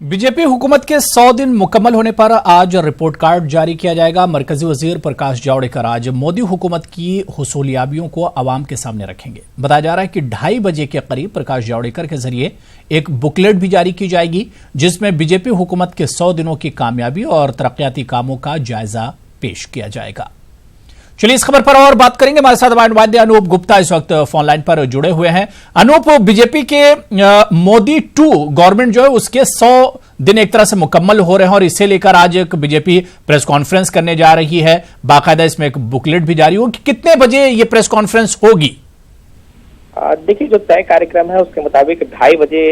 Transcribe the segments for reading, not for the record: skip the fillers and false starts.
BJP हुकूमत के 100 दिन मुकम्मल होने पर आज रिपोर्ट कार्ड जारी किया जाएगा। मरकजी वजीर प्रकाश जावड़ेकर आज मोदी हुकूमत की हुसूलियाबियों को आवाम के सामने रखेंगे। बताया जा रहा है कि 2:30 बजे के करीब प्रकाश जावड़ेकर के जरिए एक बुकलेट भी जारी की जाएगी, जिसमें बीजेपी हुकूमत के 100 दिनों की कामयाबी और तरक्याती कामों का जायजा पेश किया जाएगा। चलिए इस खबर पर और बात करेंगे। हमारे साथ वाद्य अनूप गुप्ता इस वक्त फोनलाइन पर जुड़े हुए हैं। अनूप, बीजेपी के मोदी 2 गवर्नमेंट जो है उसके 100 दिन एक तरह से मुकम्मल हो रहे हैं और इसे लेकर आज एक बीजेपी प्रेस कॉन्फ्रेंस करने जा रही है। बाकायदा इसमें एक बुकलेट भी जारी होगी। कितने बजे ये प्रेस कॉन्फ्रेंस होगी? देखिए, जो तय कार्यक्रम है उसके मुताबिक 2:30 बजे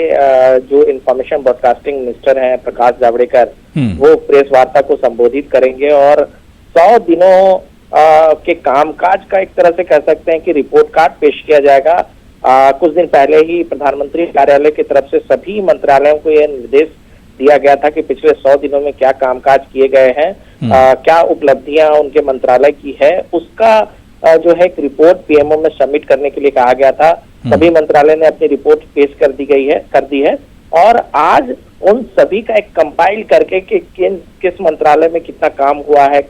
जो इंफॉर्मेशन ब्रॉडकास्टिंग मिनिस्टर हैं प्रकाश जावड़ेकर वो प्रेस वार्ता को संबोधित करेंगे और 100 दिनों के कामकाज का एक तरह से कह सकते हैं कि रिपोर्ट कार्ड पेश किया जाएगा। कुछ दिन पहले ही प्रधानमंत्री कार्यालय की तरफ से सभी मंत्रालयों को यह निर्देश दिया गया था कि पिछले 100 दिनों में क्या कामकाज किए गए हैं, क्या उपलब्धियां उनके मंत्रालय की है, उसका जो है एक रिपोर्ट पीएमओ में सबमिट करने के लिए कहा गया था। सभी मंत्रालय ने अपनी रिपोर्ट पेश कर दी है और आज उन सभी का एक कंपाइल करके कि किस मंत्रालय में कितना काम हुआ है,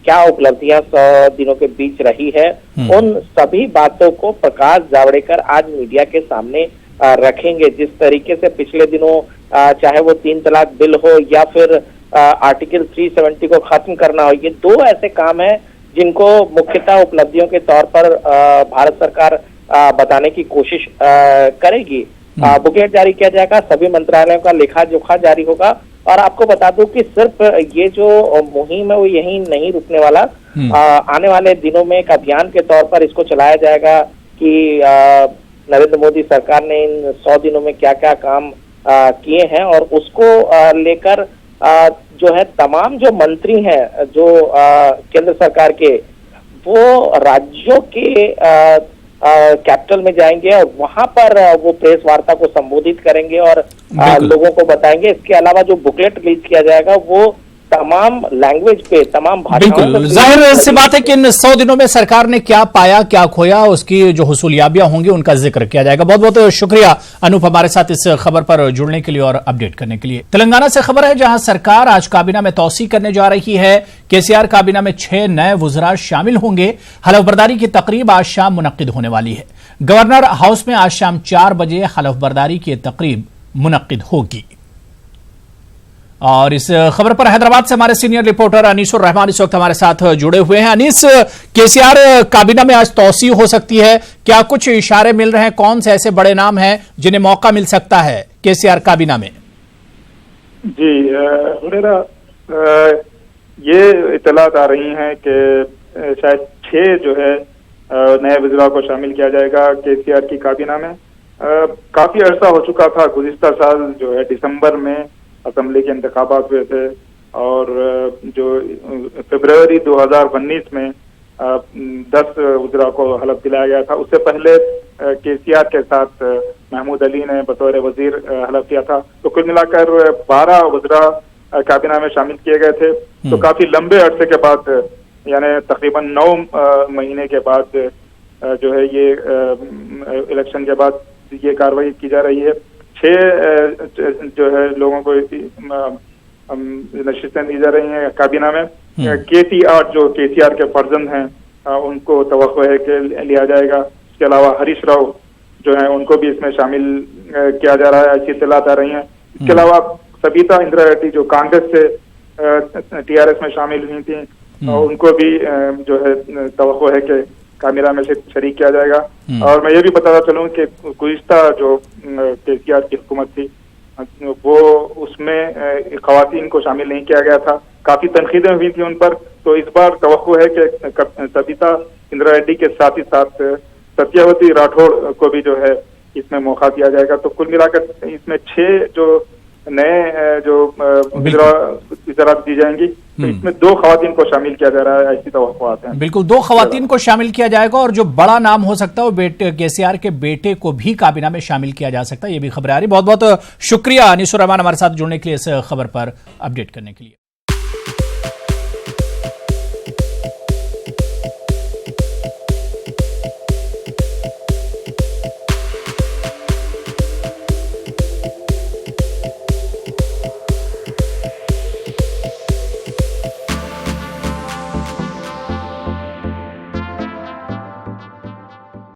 क्या उपलब्धियां 100 दिनों के बीच रही है, उन सभी बातों को प्रकाश जावड़ेकर आज मीडिया के सामने रखेंगे। जिस तरीके से पिछले दिनों चाहे वो 3 तलाक बिल हो या फिर आर्टिकल 370 को खत्म करना हो, ये 2 ऐसे काम हैं जिनको मुख्यतः उपलब्धियों के तौर पर भारत सरकार बताने की कोशिश करेगी। बुकलेट जारी किया जाएगा, सभी मंत्रालयों का लेखा जोखा जारी होगा। और आपको बता दूं कि सिर्फ ये जो मुहिम है वो यही नहीं रुकने वाला। आने वाले दिनों में एक अभियान के तौर पर इसको चलाया जाएगा कि नरेंद्र मोदी सरकार ने इन 100 दिनों में क्या क्या काम किए हैं और उसको लेकर जो है तमाम जो मंत्री हैं जो केंद्र सरकार के, वो राज्यों के कैपिटल में जाएंगे और वहां पर वो प्रेस वार्ता को संबोधित करेंगे और लोगों को बताएंगे। इसके अलावा जो बुकलेट रिलीज किया जाएगा वो तमाम लैंग्वेज पे, तमाम भाषाओं बिल्कुल जाहिर सी बात है कि इन 100 दिनों में सरकार ने क्या पाया क्या खोया, उसकी जो हुसूलियाबियां होंगी उनका जिक्र किया जाएगा। बहुत बहुत शुक्रिया अनूप हमारे साथ इस खबर पर जुड़ने के लिए और अपडेट करने के लिए। तेलंगाना से खबर है जहां सरकार आज काबीना में तौसी करने जा रही है। केसीआर काबीना में 6 नए वुज़रा शामिल होंगे। हलफबरदारी की तकरीब आज शाम मुनक्किद होने वाली है। गवर्नर हाउस में आज शाम 4 बजे हलफबरदारी की तकरीब मुनक्किद होगी। और इस खबर पर हैदराबाद से हमारे सीनियर रिपोर्टर अनीसुर रहमान इस वक्त हमारे साथ जुड़े हुए हैं। अनीस, केसीआर काबीना में आज तौसी हो सकती है, क्या कुछ इशारे मिल रहे हैं? कौन से ऐसे बड़े नाम हैं जिन्हें मौका मिल सकता है केसीआर काबीना में? जी ये इतलात आ रही हैं कि शायद 6 जो है नए वज़रा को शामिल किया जाएगा केसीआर की काबीना में। काफी अरसा हो चुका था, गुज़िश्ता साल जो है दिसंबर में असेंबली के इंतखाबात हुए थे और जो फरवरी 2019 में 10 वज़रा को हलफ दिलाया गया था। उससे पहले केसीआर के साथ महमूद अली ने बतौर वजीर हलफ किया था। तो कुल मिलाकर 12 वज़रा काबीना में शामिल किए गए थे। तो काफी लंबे अरसे के बाद, यानी तकरीबन 9 महीने के बाद जो है ये इलेक्शन के बाद ये कार्रवाई की जा रही है। 6 जो है लोगों को नशिस्तें दी जा रही हैं काबीना में। केटीआर जो केसीआर के फर्जंद हैं उनको तवक्को है कि लिया जाएगा। इसके अलावा हरीश राव जो है उनको भी इसमें शामिल किया जा रहा है, ऐसी इत्तलात आ रही हैं। इसके अलावा सबिता इंदिरा रेड्डी जो कांग्रेस से टीआरएस में शामिल हुई थी, उनको भी जो है तवक्को है कि काबीना में से शरीक किया जाएगा। और मैं ये भी बताता चलूं कि गुज़िश्ता जो केसीआर की हुकूमत थी वो उसमें ख़वातीन को शामिल नहीं किया गया था, काफी तनकीदें हुई थी उन पर। तो इस बार तवक्को है कि सबिता इंदिरा रेड्डी के साथ ही साथ सत्यावती राठौड़ को भी जो है इसमें मौका दिया जाएगा। तो कुल मिलाकर इसमें 6 जो नए जो वज़रात दी जाएंगी, तो इसमें 2 ख़वातीन को शामिल किया जा रहा है, ऐसी तवक्कुआत हैं। बिल्कुल 2 ख़वातीन को शामिल किया जाएगा और जो बड़ा नाम हो सकता है वो केसीआर के बेटे को भी काबीना में शामिल किया जा सकता है। ये भी खबर आ रही। बहुत बहुत शुक्रिया अनीसुर रहमान हमारे साथ जुड़ने के लिए, इस खबर पर अपडेट करने के लिए।